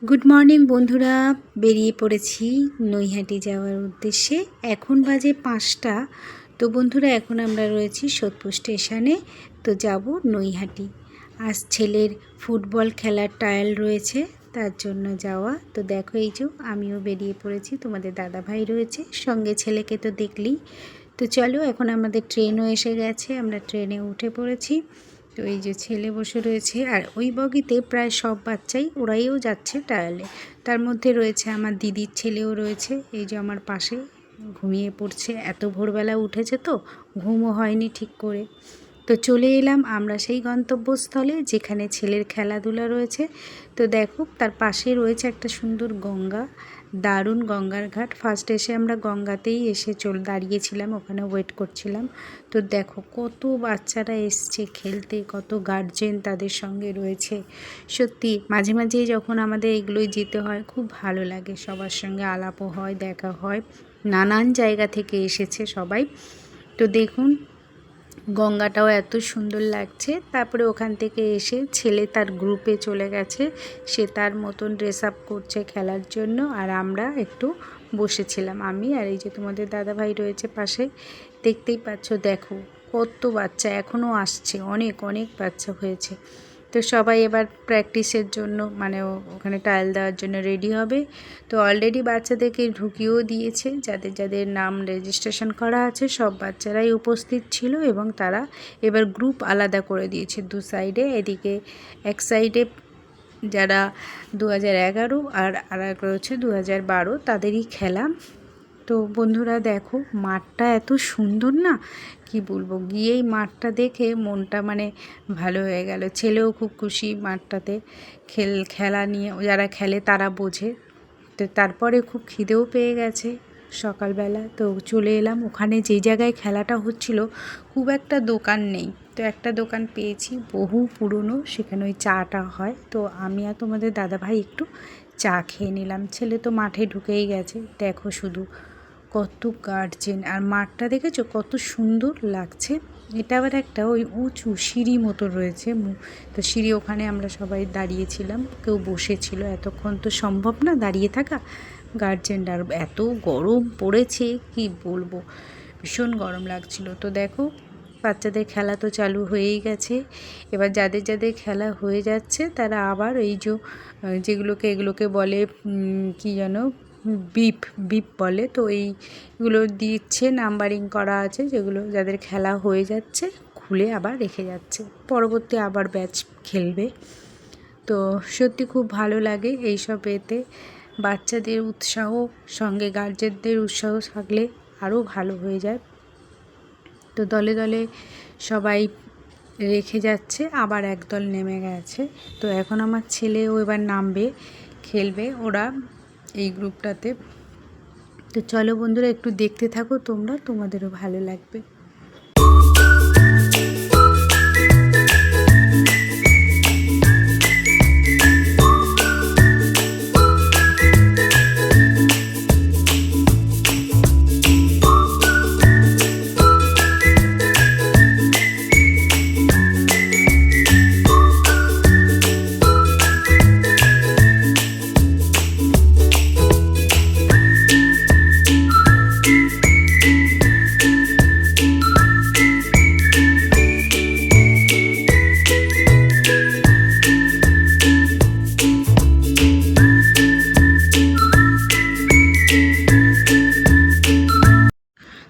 Good morning বন্ধুরা, বেরিয়ে পড়েছি নৈহাটি যাওয়ার উদ্দেশ্যে। এখন বাজে 5টা। তো বন্ধুরা, এখন আমরা রয়েছি সোদপুর স্টেশনে। তো যাব নৈহাটি। আজ ছেলের ফুটবল খেলার ট্রায়াল রয়েছে, তার জন্য যাওয়া। তো দেখো, এই যে আমিও বেরিয়ে পড়েছি, তোমাদের দাদা ভাই রয়েছে সঙ্গে, ছেলেকে তো দেখলেই। তো চলো, এখন আমাদের ট্রেনও এসে গেছে, আমরা ট্রেনে উঠে পড়েছি। তো এই যে ছেলে বসে রয়েছে, আর ওই বগিতে প্রায় সব বাচ্চাই ওরাইও যাচ্ছে ট্রায়ালে। তার মধ্যে রয়েছে আমার দিদির ছেলেও রয়েছে, এই যে আমার পাশে ঘুমিয়ে পড়ছে। এত ভোরবেলা উঠেছে তো ঘুমও হয়নি ঠিক করে। তো চলে এলাম আমরা সেই গন্তব্যস্থলে যেখানে ছেলের খেলাধুলা রয়েছে। তো দেখো, তার পাশে রয়েছে একটা সুন্দর গঙ্গা, দারুণ গঙ্গার ঘাট। ফার্স্ট এসে আমরা গঙ্গাতেই এসে দাঁড়িয়েছিলাম, ওখানে ওয়েট করছিলাম। তো দেখো, কত বাচ্চারা এসছে খেলতে, কত গার্জেন তাদের সঙ্গে রয়েছে। সত্যি মাঝে মাঝেই যখন আমাদের এগুলোই যেতে হয়, খুব ভালো লাগে। সবার সঙ্গে আলাপও হয়, দেখা হয়। নানান জায়গা থেকে এসেছে সবাই। তো দেখুন, গঙ্গাটাও এত সুন্দর লাগছে। তারপরে ওখান থেকে এসে ছেলে তার গ্রুপে চলে গেছে, সে তার মতন ড্রেস আপ করছে খেলার জন্য। আর আমরা একটু বসেছিলাম, আমি আর এই যে তোমাদের দাদা ভাই রয়েছে পাশে। দেখতেই পাচ্ছ, দেখো কত বাচ্চা এখনও আসছে, অনেক অনেক বাচ্চা হয়েছে। তো সবাই এবার প্র্যাকটিসের জন্য, মানে ওখানে ট্রায়াল দেওয়ার জন্য রেডি হবে। তো অলরেডি বাচ্চাদেরকে ঢুকিয়েও দিয়েছে, যাদের যাদের নাম রেজিস্ট্রেশন করা আছে সব বাচ্চারাই উপস্থিত ছিল। এবং তারা এবার গ্রুপ আলাদা করে দিয়েছে দু সাইডে। এদিকে এক সাইডে যারা 2011 আর এক রয়েছে 2012, তাদেরই খেলা। তো বন্ধুরা দেখো, মাঠটা এত সুন্দর না, কি বলবো। গিয়েই মাঠটা দেখে মনটা মানে ভালো হয়ে গেল। ছেলেও খুব খুশি মাঠটাতে খেলা নিয়ে, যারা খেলে তারা বোঝে। তো তারপরে খুব খিদেও পেয়ে গেছে সকালবেলা। তো চলে এলাম ওখানে, যেই জায়গায় খেলাটা হচ্ছিল খুব একটা দোকান নেই। তো একটা দোকান পেয়েছি, বহু পুরনো, সেখানে ওই চাটা হয়। তো আমি আর তোমাদের দাদাভাই একটু চা খেয়ে নিলাম। ছেলে তো মাঠে ঢুকেই গেছে। দেখো শুধু কত গার্জেন, আর মাঠটা দেখেছো কত সুন্দর লাগছে। এটা আবার একটা ওই উঁচু সিঁড়ি মতো রয়েছে। তো সিঁড়ি, ওখানে আমরা সবাই দাঁড়িয়েছিলাম, কেউ বসেছিল। এতক্ষণ তো সম্ভব না দাঁড়িয়ে থাকা গার্জেনরা। আর এত গরম পড়েছে, কি বলবো, ভীষণ গরম লাগছিল। তো দেখো, বাচ্চাদের খেলা তো চালু হয়েই গেছে। এবার যাদের যাদের খেলা হয়ে যাচ্ছে, তারা আবার এই এগুলোকে বলে কি যেন, বিপ বলে। তো এইগুলো দিচ্ছে, নাম্বারিং করা আছে, যেগুলো যাদের খেলা হয়ে যাচ্ছে খুলে আবার রেখে যাচ্ছে, পরবর্তী আবার ব্যাচ খেলবে। তো সত্যি খুব ভালো লাগে এইসব এতে। বাচ্চাদের উৎসাহ সঙ্গে গার্জেনদের উৎসাহ থাকলে আরও ভালো হয়ে যায়। তো দলে দলে সবাই রেখে যাচ্ছে, আবার একদল নেমে গেছে। তো এখন আমার ছেলেও এবার নামবে, খেলবে ওরা এই গ্রুপটাতে। তো চলো বন্ধুরা, একটু দেখতে থাকো তোমরা, তোমাদেরও ভালো লাগবে।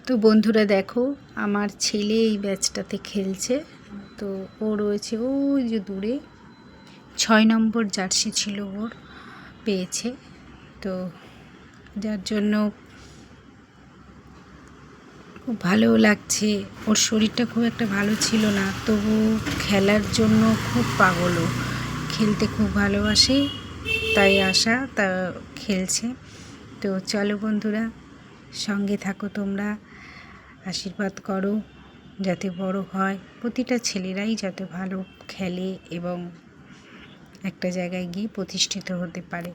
তো বন্ধুরা দেখো, আমার ছেলে এই ব্যাচটাতে খেলছে। তো ও রয়েছে ওই যে দূরে, 6 নম্বর জার্সি ছিল ওর, পেয়েছে। তো যার জন্য খুব ভালো লাগছে। ওর শরীরটা খুব একটা ভালো ছিল না, তবু খেলার জন্য খুব পাগল, খেলতে খুব ভালোবাসে, তাই আশা তা খেলছে। তো চলো বন্ধুরা, সঙ্গে থাকো তোমরা, আশীর্বাদ করো যাতে বড় হয়, প্রতিটা ছেলেরাই যাতে ভালো খেলে এবং একটা জায়গায় গিয়ে প্রতিষ্ঠিত হতে পারে।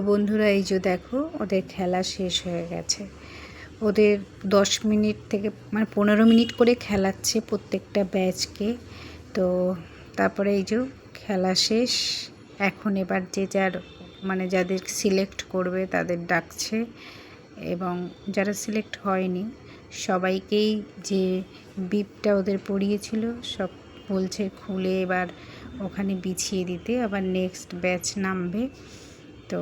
বন্ধুরা এই যে দেখো ওদের খেলা শেষ হয়ে গেছে। ওদের 10 মিনিট থেকে মানে 15 মিনিট করে খেলাচ্ছে প্রত্যেকটা ব্যাচকে। তো তারপরে এই যে খেলা শেষ, এখন এবার যে যার মানে যাদের সিলেক্ট করবে তাদের ডাকছে, এবং যারা সিলেক্ট হয়নি সবাইকেই যে বিপটা ওদের পড়িয়েছিল সব বলছে খুলে এবার ওখানে বিছিয়ে দিতে, আবার নেক্সট ব্যাচ নামবে। তো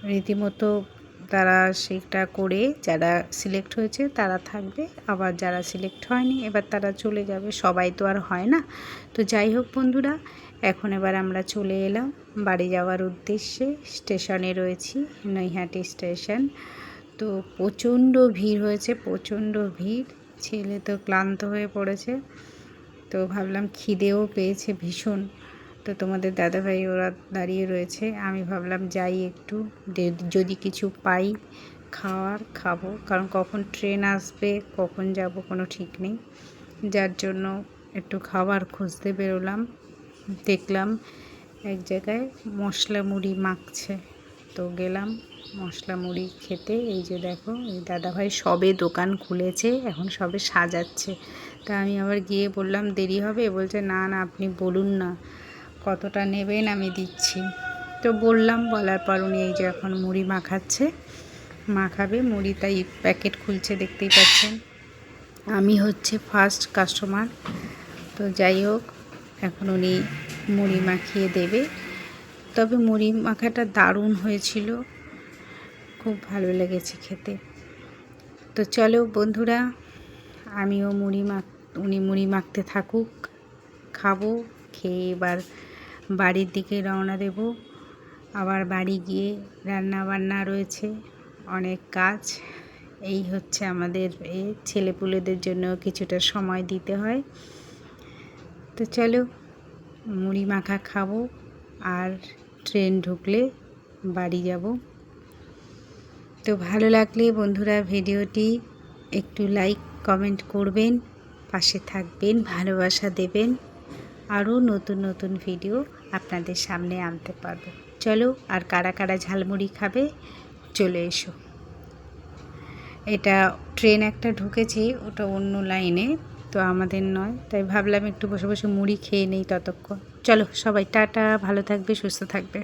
রীতিমতো তারা সেটা করে যারা সিলেক্ট হয়েছে তারা থাকবে, আবার যারা সিলেক্ট হয়নি এবার তারা চলে যাবে। সবাই তো আর হয় না। তো যাই হোক বন্ধুরা, এখন এবার আমরা চলে এলাম বাড়ি যাওয়ার উদ্দেশ্যে। স্টেশনে রয়েছি, নৈহাটি স্টেশন। তো প্রচণ্ড ভিড় হয়েছে, প্রচণ্ড ভিড়। ছেলে তো ক্লান্ত হয়ে পড়েছে, তো ভাবলাম খিদেও পেয়েছে ভীষণ। তো তোমাদের দাদাভাই ওরা দাঁড়িয়ে রয়েছে, আমি ভাবলাম যাই একটু, যদি কিছু পাই খাবো, কারণ কখন ট্রেন আসবে কখন যাব কোনো ঠিক নেই। যার জন্য একটু খাবার খুঁজতে বেরোলাম। দেখলাম এক জায়গায় মশলা মুড়ি মাখছে, তো গেলাম মশলা মুড়ি খেতে। এই যে দেখো এই দাদাভাই সবে দোকান খুলেছে, এখন সবে সাজাচ্ছে। তা আমি আবার গিয়ে বললাম দেরি হবে, বলছে না না আপনি বলুন না কতটা নেবেন আমি দিচ্ছি। তো বললাম, বলার পর উনি এই যে এখন মুড়ি মাখাবে মুড়ি, তাই প্যাকেট খুলছে দেখতেই পাচ্ছেন। আমি হচ্ছে ফার্স্ট কাস্টমার। তো যাই হোক এখন উনি মুড়ি মাখিয়ে দেবে। তবে মুড়ি মাখাটা দারুণ হয়েছিল, খুব ভালো লেগেছে খেতে। তো চলো বন্ধুরা, আমিও উনি মুড়ি মাখতে থাকুক, খাবো, খেয়ে এবার বাড়ির দিকে রওনা দেব। আবার বাড়ি গিয়ে রান্না বান্না রয়েছে, অনেক কাজ। এই হচ্ছে আমাদের ছেলেপুলেদের জন্য কিছুটা সময় দিতে হয়। তো চলো মুড়ি মাখা খাবো, আর ট্রেন ঢুকলে বাড়ি যাব। তো ভালো লাগলে বন্ধুরা ভিডিওটি একটু লাইক কমেন্ট করবেন, পাশে থাকবেন, ভালোবাসা দেবেন। আরও নতুন নতুন ভিডিও আপনাদের সামনে আনতে পারবো। চলো, আর কারা কারা ঝালমুড়ি খাবে চলে এসো। এটা ট্রেন একটা ঢুকেছে, ওটা অন্য লাইনে, তো আমাদের নয়, তাই ভাবলাম একটু বসে বসে মুড়ি খেয়ে নেই ততক্ষণ। চলো সবাই টাটা, ভালো থাকবে, সুস্থ থাকবে।